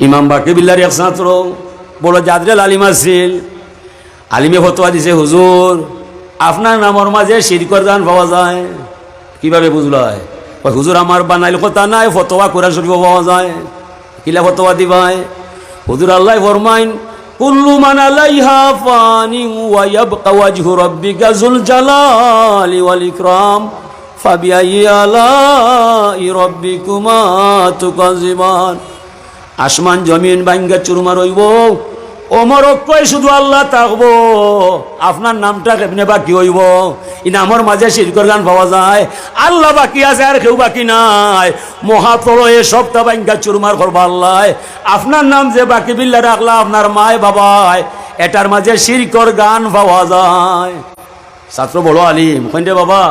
ইমাম বাকি বিল্লার এক ছাত্র বড় জাদরেল আলিম আছিল। আলিমে ফতোয়া দিছে, হুজুর আপনার নামর মাঝে শিরকর গান পাওয়া যায়, কিভাবে বুঝলয়? হুজুর আমার বানাইল কথা নাই, ফতোয়া কোরআন শরীফ পাওয়া যায়, কিলা ফতোয়া দিবাই? হুজুর আল্লাহ ফরমাইন, কুল্লু মান আলাইহা ফানি ওয়া ইয়াবকা ওয়াজহু রাব্বিকা যুল জালালি ওয়াল ইকরাম ফাবিআইয়ি আলাই রাব্বিকুমা তুকাযিবান। আসমান জমিন ভাঙ্গা চুরমার হইব, ওমর কই শুধু আল্লাহ থাকবো, আপনার নামটা কেমনে বাকি হইব? ই নামর মাঝে শিরকর গান পাওয়া যায়, আল্লাহ বাকি আছে আর কেউ বাকি নাই। মহাপ্রলয়ে সবটা ভাঙ্গা চুরমার করবা আল্লাহ, আপনার নাম যে বাকি বিল্লা রাখলা আপনার মায় বাবায়, এটার মাঝে শিরকর গান পাওয়া যায়। ছাত্র বড় আলিম কইন্ডে, বাবা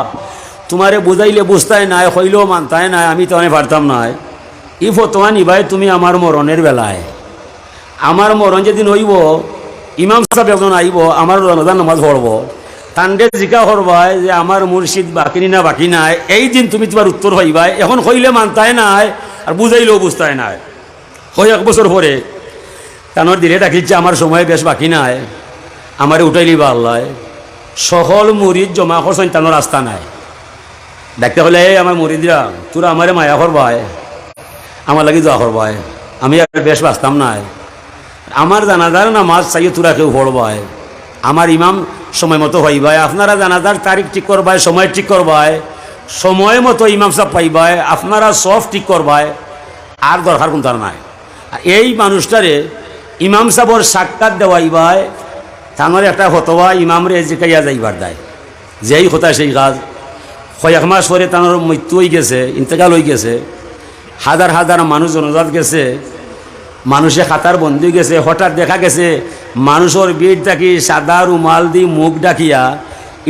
তোমারে বুঝাইলে বুঝতাই নাই, হইলেও মানতাই নাই, আমি তো অনেক পারতাম নাই। ই ফতোয়া নিবাই তুমি আমার মরণের বেলায়, আমার মরণ যেদিন হইব, ইমাম সাহেব একজন আইব, আমার রমজান নামাজ পড়ব, তান্ডে জিকা করবাই যে আমার মুর্শিদ বাকি না বাকি নাই, এই দিন তুমি তোমার উত্তর হইবাই। এখন হইলে মানতাই নাই আর বুঝাইলেও বুঝতাই নাই। হয় এক বছর পরে কানোর দিলে ডাকিচ্ছে, আমার সময় বেশ বাকি নাই, আমারে উঠাইলিবা আল্লাহ। সকল মুরিদ জমা করছেন, তানোর রাস্তা নাই। ডাকতে হলে আমার মুরিদরা, তোরা আমারে মায়া করবাই, আমার লাগি দোয়া করবাই, আমি আর বেশ বাঁচতাম নাই। আমার জানাজার নামাজ চাইয়ে তোরা কেউ পড়বাই, আমার ইমাম সময় মতো হইবাই, আপনারা জানাজার তারিখ ঠিক করবাই, সময় ঠিক করবাই, সময় মতো ইমাম সাহেব পাইবাই, আপনারা সব ঠিক করবাই, আর দরকার কোন তার নাই। এই মানুষটারে ইমাম সাহেবর সাক্ষাৎ দেওয়াইবাই, তানোর একটা হতবা ইমামরে জিকাইয়া যাইবার দেয়, যেই হতা সেই কাজ। কয়েক মাস পরে তানোর মৃত্যু হয়ে গেছে, ইন্তেকাল হয়ে গেছে, হাজার হাজার মানুষ জনজাত গেছে, মানুষে খাতার বন্দি গেছে। হঠাৎ দেখা গেছে মানুষের ভিড় থাকি সাদা রুমাল দি মুখ ডাকিয়া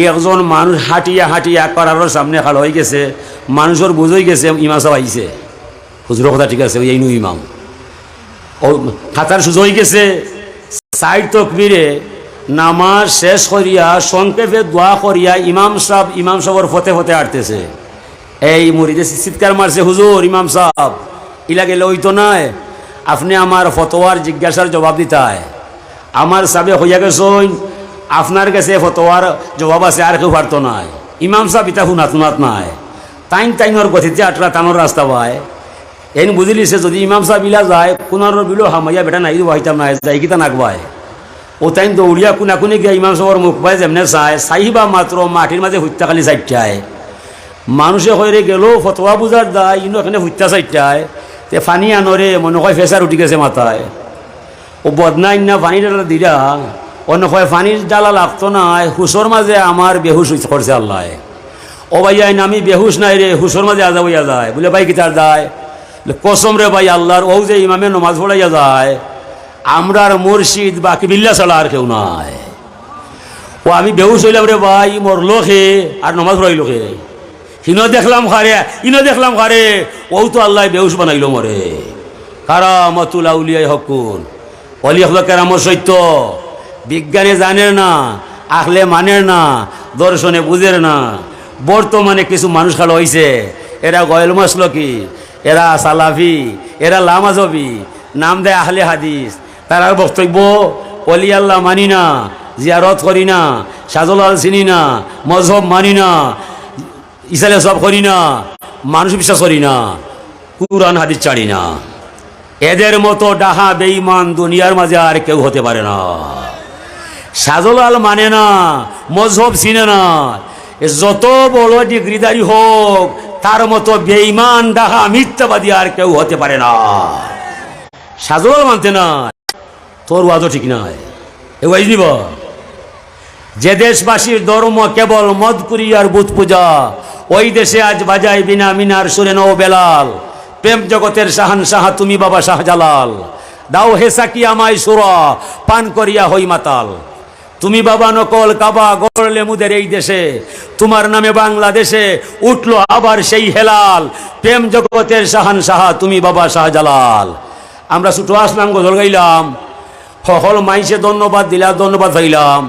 একজন মানুষ হাঁটিয়া হাঁটিয়া করার সামনে খাড়া হয়ে গেছে। মানুষের বুঝই গেছে ইমাম সাহেব আইছে, হুজুরের কথা ঠিক আছে, এই নু ইমাম। ও খাতার সুযোগ হয়ে গেছে, সাইড তকবীরে নামাজ শেষ করিয়া সংক্ষেপে দোয়া করিয়া ইমাম সাহেবর ফতে ফতে আটতেছে। এই মুরিদে চিৎকার মারছে, হুজুর ইমাম সাহেব ইলা গেলে হইতো নাই, আপনি আমার ফতোয়ার জিজ্ঞাসার জবাব দিতায়। আমার সাবে হইয়া গেছেন, আপনার কাছে ফতোয়ার জবাব আছে, আর কেউ পারতো নাই। ইমাম সাহেব ইতা শুনাত নাই, তাইনর গতিতে আটরা তানোর রাস্তা পায়। এন বুঝিলিছে যদি ইমাম সাহেব ইলা যায়, কোনার বিলো হামাইয়া বেটা নাই হইতাম নাই, যাই কিতা নাকবায়। ও তাইন দৌড়িয়া কোনাকুনি গিয়া ইমাম সাহেবর মুখ পায় যেমনে চাইবা মাত্র মাটির মাঝে হত্যাকালী চাইটায়। মানুষে হয়ে গেল ফতোয়া বুঝার দায়, ইনো এখানে হত্যা চাইটায়, তে ফানি আনরে মনে হয় ফেসার উঠি গেছে মাথায়। ও বদনাই না পানি ডালা দিরা, অন্য হয় পানির ডালা লাগতো নাই, হুসর মাঝে আমার বেহুশ করছে আল্লাহ। ও ভাই আমি বেহুশ নাই রে, হুসর মাঝে আজা হইয়া যায়। বলে ভাই কি তার দায়? কসম রে ভাই আল্লাহর, ও যে ইমামে নমাজ পড়াইয়া যায়, আমরার মুর্শিদ বাকি বিল্লা ছাড়া আর কেউ নাই। ও আমি বেহুশ হইলাম রে ভাই, মরলো খে আর নমাজ পড়াইল খে, ইনো দেখলাম খারে, ও তো আল্লাহ বেহুশ বানাইল মরে। কারামাতুল আউলিয়াই হকুন, অলি হল কেরামত সত্য। বিজ্ঞানে জানে না, আখলে মানে না, দর্শনে বুঝের না। বর্তমানে কিছু মানুষ খালো হয়েছে, এরা গয়েল মাসলকি, এরা সালাফি, এরা লামাজবি, নাম দেয় আহলে হাদিস। তারা বক্তব্য অলি আল্লাহ মানি না, জিয়ারত করি না, সাজলাল চিনি না, মজহব মানি না, ইসালে সব করি না, মানুষ বিশ্বাস করি না, কুরআন হাদিস ছাড়ি না। এদের মতো ডাহা বেঈমান দুনিয়ার মাঝে আর কেউ হতে পারে না। সাজলাল মানে না, মজহব চিনে না, যত বড় ডিগ্রিদারি হোক, তার মতো বেঈমান ডাহা মিথ্যাবাদী আর কেউ হতে পারে না। সাজলাল মানতে না, তোর ওয়াজও ঠিক নয়। এ নিব যে দেশবাসীর ধর্ম কেবল মদকুরি আর বুত পূজা, ওই দেশে আজ বাজায় বিনা মিনার সুরে নও বেলাল। প্রেম জগতের শাহানশাহ তুমি বাবা শাহজালাল, দাও হেসা কি আমায় সুরা, পান করিয়া হই মাতাল। তুমি বাবা নকল কাবা গড়লে মুদের এই দেশে, তোমার নামে বাংলাদেশে উঠলো আবার সেই হেলাল। প্রেম জগতের শাহানশাহ তুমি বাবা শাহজালাল। আমরা ছুটো আসলাম, গজল গাইলাম, সকল মাইসে ধন্যবাদ দিলা, ধন্যবাদ পাইলাম।